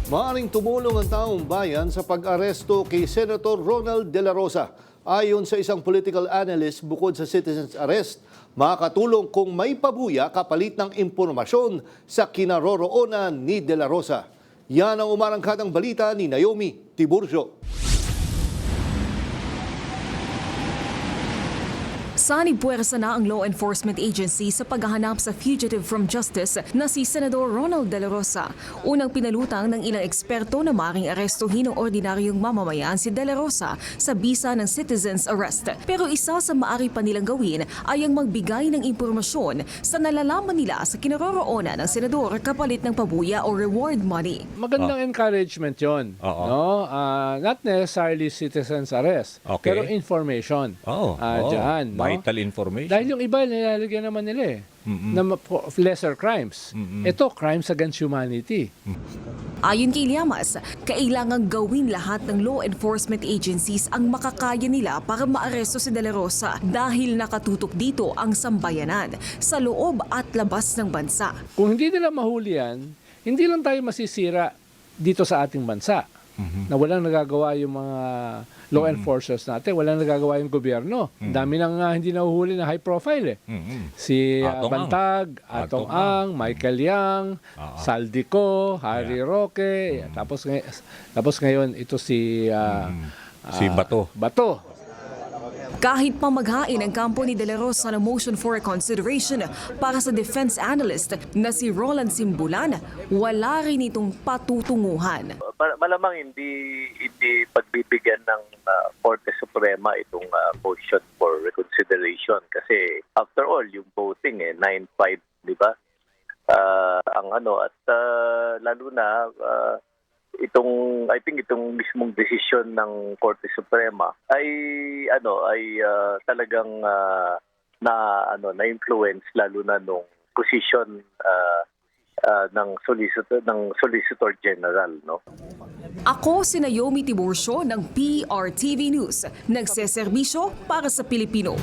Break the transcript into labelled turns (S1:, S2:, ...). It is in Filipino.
S1: Maaring tumulong ang taong bayan sa pag-aresto kay Senator Ronald De La Rosa. Ayon sa isang political analyst, bukod sa citizen's arrest, makakatulong kung may pabuya kapalit ng impormasyon sa kinaroroonan ni De La Rosa. Yan ang umarangkadang balita ni Naomi Tiburcio.
S2: Sanib-puwersa na ang law enforcement agency sa paghahanap sa fugitive from justice na si Senador Ronald De La Rosa. Unang pinalutang ng ilang eksperto na maaaring arestuhin ng ordinaryong mamamayan si De La Rosa sa bisa ng citizen's arrest. Pero isa sa maaari pa nilang gawin ay ang magbigay ng impormasyon sa nalalaman nila sa kinaroroonan ng senador kapalit ng pabuya o reward money.
S3: Magandang encouragement yon, no? Not necessarily citizen's arrest,
S4: Okay.
S3: pero information. Diyan, no?
S4: Vital information.
S3: Dahil yung iba nilalagyan naman nila na lesser crimes. Ito, crimes against humanity.
S2: Ayon kay Llamas, kailangang gawin lahat ng law enforcement agencies ang makakaya nila para maaresto si De La Rosa dahil nakatutok dito ang sambayanan sa loob at labas ng bansa.
S3: Kung hindi nila mahuli yan, hindi lang tayo masisira dito sa ating bansa. Na walang nagagawa yung mga law enforcers natin, walang nagagawa yung gobyerno. Dami nang hindi nahuhuli na high profile. Si
S4: Atong
S3: Bantag, Atong Ang, Michael Yang, Saldico, Harry Roque, tapos ngayon ito si
S4: Si Bato.
S3: Bato.
S2: Kahit pa maghain ang kampo ni De La Rosa ng motion for reconsideration para sa defense analyst na si Roland Simbulan, wala rin itong patutunguhan.
S5: Malamang hindi pagbibigyan ng Korte Suprema itong motion for reconsideration kasi after all yung voting 9-5, di ba? Lalo na I think itong mismong desisyon ng Korte Suprema ay talagang na-influence lalo na nung position ng Solicitor General, no?
S2: Ako si Naomi Tiburcio ng PRTV News, nagseserbisyo para sa Pilipino.